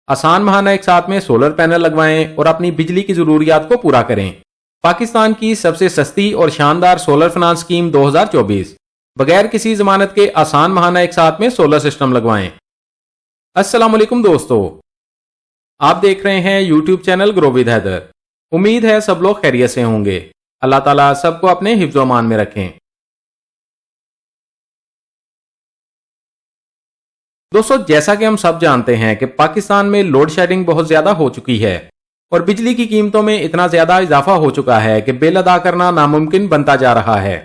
आसान माहाना एक साथ में सोलर पैनल लगवाएं और अपनी बिजली की जरूरियात को पूरा करें। पाकिस्तान की सबसे सस्ती और शानदार सोलर फाइनेंस स्कीम 2024, बगैर किसी जमानत के आसान माहाना एक साथ में सोलर सिस्टम लगवाएं। अस्सलाम वालेकुम दोस्तों, आप देख रहे हैं YouTube channel grow with Haider. उम्मीद है सब लोग खैरियत से होंगे। अल्लाह ताला सबको अपने हिफ्ज़ व अमान में रखें। दोस्तों, जैसा कि हम सब जानते हैं कि पाकिस्तान में लोड शेडिंग बहुत ज्यादा हो चुकी है और बिजली की कीमतों में इतना ज्यादा इजाफा हो चुका है कि बिल अदा करना नामुमकिन बनता जा रहा है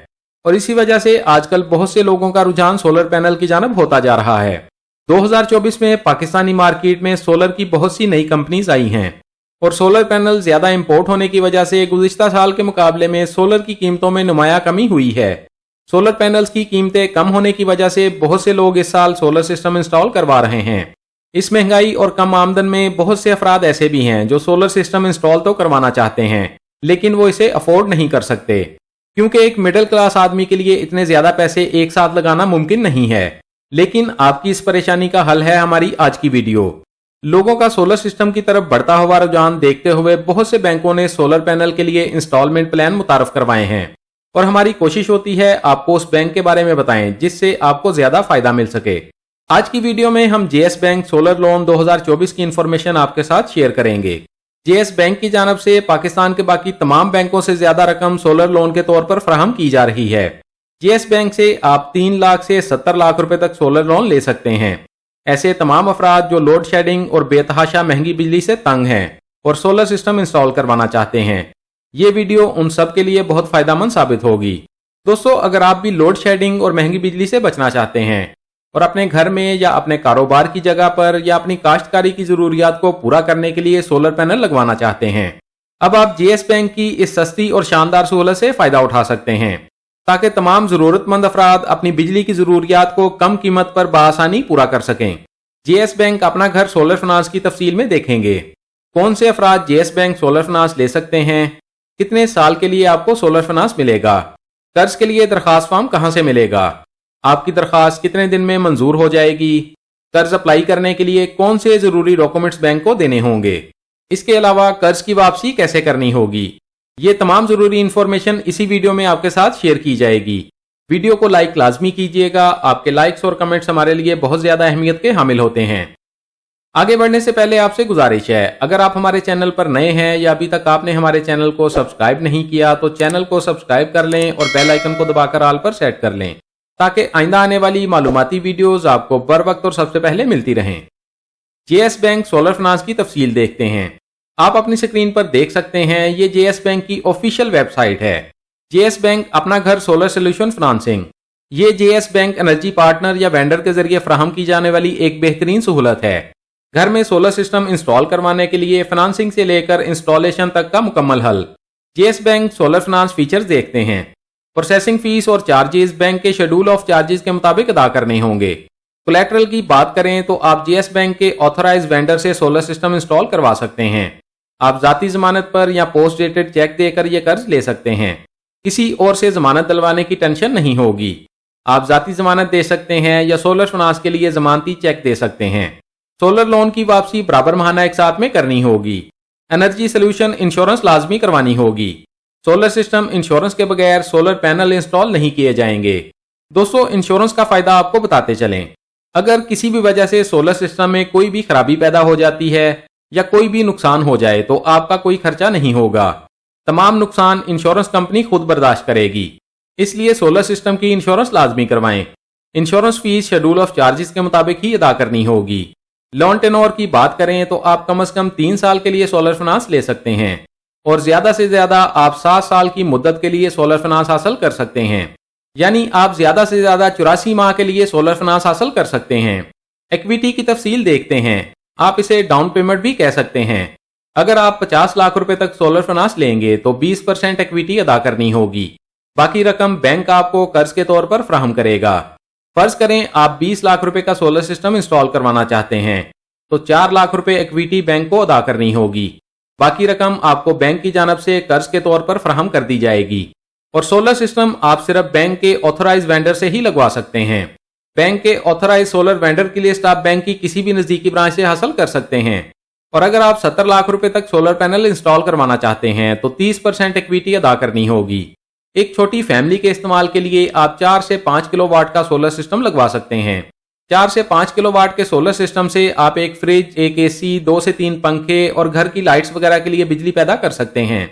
और इसी वजह से आजकल बहुत से लोगों का रुझान सोलर पैनल की जानब होता जा रहा है। 2024 में पाकिस्तानी मार्केट में सोलर की बहुत सी नई कंपनीज आई हैं और सोलर पैनल ज्यादा इंपोर्ट होने की वजह से गुज़िश्ता साल के मुकाबले में सोलर की कीमतों में नुमाया कमी हुई है। सोलर पैनल्स की कीमतें कम होने की वजह से बहुत से लोग इस साल सोलर सिस्टम इंस्टॉल करवा रहे हैं। इस महंगाई और कम आमदन में बहुत से अफराद ऐसे भी हैं जो सोलर सिस्टम इंस्टॉल तो करवाना चाहते हैं लेकिन वो इसे अफोर्ड नहीं कर सकते, क्योंकि एक मिडिल क्लास आदमी के लिए इतने ज्यादा पैसे एक साथ लगाना मुमकिन नहीं है। लेकिन आपकी इस परेशानी का हल है हमारी आज की वीडियो। लोगों का सोलर सिस्टम की तरफ बढ़ता हुआ रुझान देखते हुए बहुत से बैंकों ने सोलर पैनल के लिए इंस्टॉलमेंट प्लान मुतारफ करवाए हैं और हमारी कोशिश होती है आपको उस बैंक के बारे में बताएं जिससे आपको ज्यादा फायदा मिल सके। आज की वीडियो में हम जेएस बैंक सोलर लोन 2024 की इंफॉर्मेशन आपके साथ शेयर करेंगे। जेएस बैंक की जानब से पाकिस्तान के बाकी तमाम बैंकों से ज्यादा रकम सोलर लोन के तौर पर फराहम की जा रही है। जेएस बैंक से आप 3 लाख से 70 लाख रुपए तक सोलर लोन ले सकते हैं। ऐसे तमाम अफराद जो लोड शेडिंग और बेतहाशा महंगी बिजली से तंग हैं और सोलर सिस्टम इंस्टॉल करवाना चाहते हैं, ये वीडियो उन सब के लिए बहुत फायदेमंद साबित होगी। दोस्तों, अगर आप भी लोड शेडिंग और महंगी बिजली से बचना चाहते हैं और अपने घर में या अपने कारोबार की जगह पर या अपनी काश्तकारी की जरूरियात को पूरा करने के लिए सोलर पैनल लगवाना चाहते हैं, अब आप जेएस बैंक की इस सस्ती और शानदार सहूलत से फायदा उठा सकते हैं ताकि तमाम जरूरतमंद अफराद अपनी बिजली की जरूरियात को कम कीमत पर बआसानी पूरा कर सकें। जेएस बैंक अपना घर सोलर फाइनेंस की तफसील में देखेंगे। कौन से अफराद जेएस बैंक सोलर फाइनेंस ले सकते हैं, कितने साल के लिए आपको सोलर फाइनेंस मिलेगा, कर्ज के लिए दरखास्त फॉर्म कहां से मिलेगा, आपकी दरखास्त कितने दिन में मंजूर हो जाएगी, कर्ज अप्लाई करने के लिए कौन से जरूरी डॉक्यूमेंट्स बैंक को देने होंगे, इसके अलावा कर्ज की वापसी कैसे करनी होगी, ये तमाम जरूरी इंफॉर्मेशन इसी वीडियो में आपके साथ शेयर की जाएगी। वीडियो को लाइक लाजमी कीजिएगा। आपके लाइक्स और कमेंट्स हमारे लिए बहुत ज्यादा अहमियत के हामिल होते हैं। आगे बढ़ने से पहले आपसे गुजारिश है, अगर आप हमारे चैनल पर नए हैं या अभी तक आपने हमारे चैनल को सब्सक्राइब नहीं किया तो चैनल को सब्सक्राइब कर लें और बेल आइकन को दबाकर ऑल पर सेट कर लें ताकि आइंदा आने वाली मालूमाती वीडियोस आपको बर वक्त और सबसे पहले मिलती रहें। जेएस बैंक सोलर फाइनेंस की तफसील देखते हैं। आप अपनी स्क्रीन पर देख सकते हैं, ये जेएस बैंक की ऑफिशियल वेबसाइट है। जेएस बैंक अपना घर सोलर सोल्यूशन फाइनेंसिंग, ये जेएस बैंक एनर्जी पार्टनर या वेंडर के जरिए फराहम की जाने वाली एक बेहतरीन सहूलत है। घर में सोलर सिस्टम इंस्टॉल करवाने के लिए फाइनेंसिंग से लेकर इंस्टॉलेशन तक का मुकम्मल हल। JS bank solar finance features देखते हैं। प्रोसेसिंग फीस और चार्जेस बैंक के शेड्यूल ऑफ चार्जेस के मुताबिक अदा करने होंगे। कोलेट्रल की बात करें तो आप जेएस बैंक के ऑथराइज वेंडर से सोलर सिस्टम इंस्टॉल करवा सकते हैं। आप जाती जमानत पर या पोस्ट डेटेड चेक देकर यह कर्ज ले सकते हैं। किसी और से जमानत दिलवाने की टेंशन नहीं होगी। आप जाती जमानत दे सकते हैं या सोलर फाइनेंस के लिए जमानती चेक दे सकते हैं। सोलर लोन की वापसी बराबर माहाना एक साथ में करनी होगी। एनर्जी सोल्यूशन इंश्योरेंस लाजमी करवानी होगी। सोलर सिस्टम इंश्योरेंस के बगैर सोलर पैनल इंस्टॉल नहीं किए जाएंगे। दोस्तों, इंश्योरेंस का फायदा आपको बताते चलें। अगर किसी भी वजह से सोलर सिस्टम में कोई भी खराबी पैदा हो जाती है या कोई भी नुकसान हो जाए तो आपका कोई खर्चा नहीं होगा। तमाम नुकसान इंश्योरेंस कंपनी खुद बर्दाश्त करेगी। इसलिए सोलर सिस्टम की इंश्योरेंस लाजमी करवाएं। Insurance fees schedule of charges के मुताबिक ही अदा करनी होगी। लोन टेनोर की बात करें तो आप कम से कम 3 साल के लिए सोलर फाइनेंस ले सकते हैं और ज्यादा से ज्यादा आप 7 साल की मुद्दत के लिए सोलर फाइनेंस हासिल कर सकते हैं। यानी आप ज्यादा से ज्यादा 84 माह के लिए सोलर फाइनेंस हासिल कर सकते हैं। इक्विटी की तफसील देखते हैं। आप इसे डाउन पेमेंट भी कह सकते हैं। अगर आप 50 लाख रुपए तक सोलर फाइनेंस लेंगे तो 20% इक्विटी अदा करनी होगी। बाकी रकम बैंक आपको कर्ज के तौर पर फराहम करेगा। फर्ज करें आप 20 लाख रुपए का सोलर सिस्टम इंस्टॉल करवाना चाहते हैं तो 4 लाख रुपए इक्विटी बैंक को अदा करनी होगी। बाकी रकम आपको बैंक की जानब से कर्ज के तौर पर फराहम कर दी जाएगी और सोलर सिस्टम आप सिर्फ बैंक के ऑथराइज वेंडर से ही लगवा सकते हैं। बैंक के ऑथराइज सोलर वेंडर की लिस्ट आप बैंक की किसी भी नजदीकी ब्रांच से हासिल कर सकते हैं। और अगर आप 70 लाख रुपए तक सोलर पैनल इंस्टॉल करवाना चाहते हैं तो 30% इक्विटी अदा करनी होगी। एक छोटी फैमिली के इस्तेमाल के लिए आप 4 से 5 किलोवाट का सोलर सिस्टम लगवा सकते हैं। 4 से 5 किलोवाट के सोलर सिस्टम से आप एक फ्रिज, एक एसी, 2 से 3 पंखे और घर की लाइट्स वगैरह के लिए बिजली पैदा कर सकते हैं।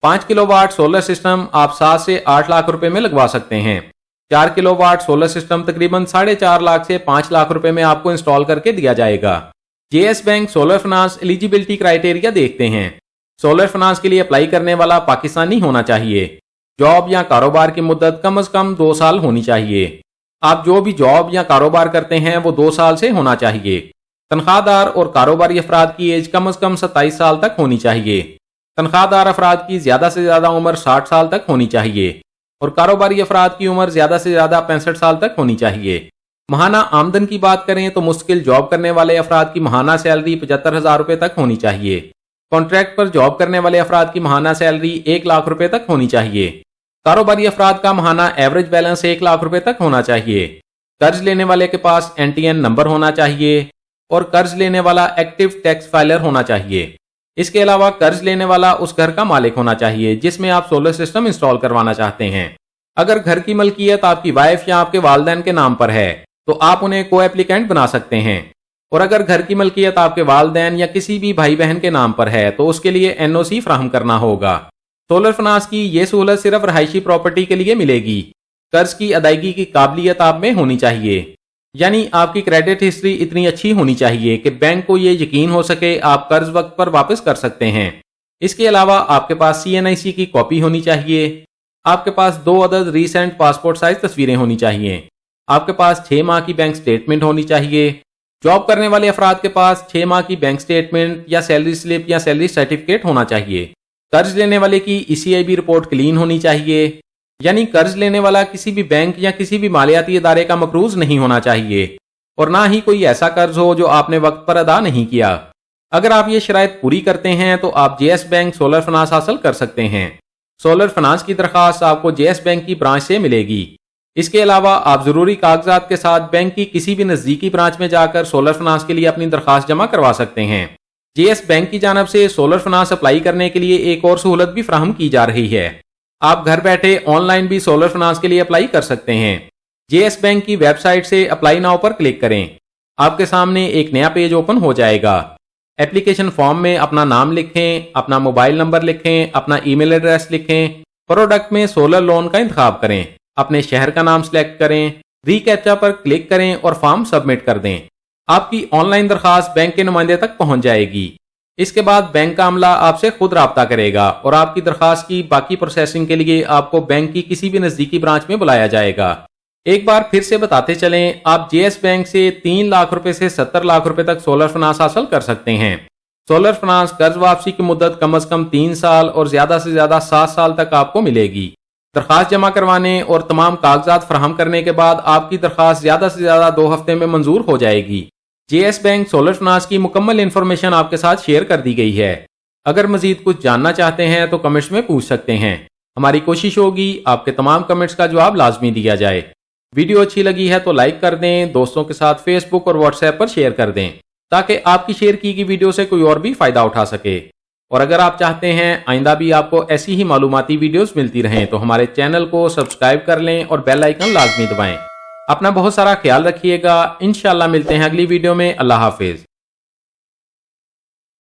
5 किलोवाट सोलर सिस्टम आप 7 से 8 लाख रुपए में लगवा सकते हैं। 4 किलोवाट सोलर सिस्टम तकरीबन 4.5 लाख से 5 लाख रुपए में आपको इंस्टॉल करके दिया जाएगा। JS bank solar finance eligibility criteria देखते हैं। सोलर फाइनेंस के लिए अप्लाई करने वाला पाकिस्तानी होना चाहिए। जॉब या कारोबार की मुद्दत कम से कम 2 साल होनी चाहिए। आप जो भी जॉब या कारोबार करते हैं वो 2 साल से होना चाहिए। तनख्वाहदार और कारोबारी अफराद की एज कम से कम 27 साल तक होनी चाहिए। तनख्वाहदार अफराद की ज्यादा से ज्यादा उम्र 60 साल तक होनी चाहिए और कारोबारी अफराद की उम्र ज्यादा से ज्यादा 65 साल तक होनी चाहिए। माहाना आमदन की बात करें तो मुश्किल जॉब करने वाले अफराद की माहाना सैलरी 75,000 रुपए तक होनी चाहिए। कॉन्ट्रैक्ट पर जॉब करने वाले अफराद की माहाना सैलरी 1 लाख रुपए तक होनी चाहिए। कारोबारी अफराद का माहाना एवरेज बैलेंस 1 लाख रुपए तक होना चाहिए। कर्ज लेने वाले के पास एनटीएन नंबर होना चाहिए और कर्ज लेने वाला एक्टिव टैक्स फाइलर होना चाहिए। इसके अलावा कर्ज लेने वाला उस घर का मालिक होना चाहिए जिसमें आप सोलर सिस्टम इंस्टॉल करवाना चाहते हैं। अगर घर की मलकियत आपकी वाइफ या आपके वालिदैन के नाम पर है तो आप उन्हें को एप्लीकेंट बना सकते हैं। और अगर घर की मलकियत आपके वालिदैन या किसी भी भाई बहन के नाम पर है तो उसके लिए एनओसी फराहम करना होगा। सोलर फाइनेंस की ये सहूलत सिर्फ रहायशी प्रॉपर्टी के लिए मिलेगी। कर्ज की अदायगी की काबिलियत आप में होनी चाहिए, यानी आपकी क्रेडिट हिस्ट्री इतनी अच्छी होनी चाहिए कि बैंक को ये यकीन हो सके आप कर्ज वक्त पर वापस कर सकते हैं। इसके अलावा आपके पास CNIC की कॉपी होनी चाहिए। आपके पास 2 अदद रीसेंट पासपोर्ट साइज तस्वीरें होनी चाहिए। आपके पास 6 माह की बैंक स्टेटमेंट होनी चाहिए। जॉब करने वाले अफराद के पास 6 माह की बैंक स्टेटमेंट या सैलरी स्लिप या सैलरी सर्टिफिकेट होना चाहिए। कर्ज लेने वाले की ECIB रिपोर्ट क्लीन होनी चाहिए, यानी कर्ज लेने वाला किसी भी बैंक या किसी भी मालियाती इदारे का मकरूज नहीं होना चाहिए और ना ही कोई ऐसा कर्ज हो जो आपने वक्त पर अदा नहीं किया। अगर आप ये शराइत पूरी करते हैं तो आप जेएस बैंक सोलर फाइनेंस हासिल कर सकते हैं। सोलर फाइनेंस की दरखास्त आपको जेएस बैंक की ब्रांच से मिलेगी। इसके अलावा आप जरूरी कागजात के साथ बैंक की किसी भी नजदीकी ब्रांच में जाकर सोलर फाइनेंस के लिए अपनी दरखास्त जमा करवा सकते हैं। जेएस बैंक की जानब से सोलर फाइनेंस अप्लाई करने के लिए एक और सहूलत भी फराहम की जा रही है। आप घर बैठे ऑनलाइन भी सोलर फाइनेंस के लिए अप्लाई कर सकते हैं। जेएस बैंक की वेबसाइट से अप्लाई नाउ पर क्लिक करें। आपके सामने एक नया पेज ओपन हो जाएगा। एप्लीकेशन फॉर्म में अपना नाम लिखें, अपना मोबाइल नंबर लिखें, अपना ईमेल एड्रेस लिखें। प्रोडक्ट में सोलर लोन का इंतखाब करें, अपने शहर का नाम सिलेक्ट करें, रीकैप्चा पर क्लिक करें और फॉर्म सबमिट कर दें। आपकी ऑनलाइन दरखास्त बैंक के नुमाइंदे तक पहुंच जाएगी। इसके बाद बैंक का अमला आपसे खुद राब्ता करेगा और आपकी दरखास्त की बाकी प्रोसेसिंग के लिए आपको बैंक की किसी भी नजदीकी ब्रांच में बुलाया जाएगा। एक बार फिर से बताते चलें, आप जेएस बैंक से 3 लाख रुपए से 70 लाख रुपए तक सोलर फाइनेंस हासिल कर सकते हैं। सोलर फाइनेंस कर्ज वापसी की मुद्दत कम से कम 3 साल और ज्यादा से ज्यादा 7 साल तक आपको मिलेगी। दरखास्त जमा करवाने और तमाम कागजात फराहम करने के बाद आपकी दरखास्त ज्यादा से ज्यादा 2 हफ्ते में मंजूर हो जाएगी। जेएस बैंक सोलर फाइनेंस की मुकम्मल इन्फॉर्मेशन आपके साथ शेयर कर दी गई है। अगर मजीद कुछ जानना चाहते हैं तो कमेंट्स में पूछ सकते हैं। हमारी कोशिश होगी आपके तमाम कमेंट्स का जवाब लाजमी दिया जाए। वीडियो अच्छी लगी है तो लाइक कर दें, दोस्तों के साथ फेसबुक और व्हाट्सएप पर शेयर कर दें ताकि आपकी शेयर की गई वीडियो से कोई और भी फायदा उठा सके। और अगर आप चाहते हैं आइंदा भी आपको ऐसी ही मालूमाती वीडियोस मिलती रहें तो हमारे चैनल को सब्सक्राइब कर लें और बेल आइकन लाजमी दबाएं। अपना बहुत सारा ख्याल रखिएगा। इंशाल्लाह मिलते हैं अगली वीडियो में। अल्लाह हाफिज।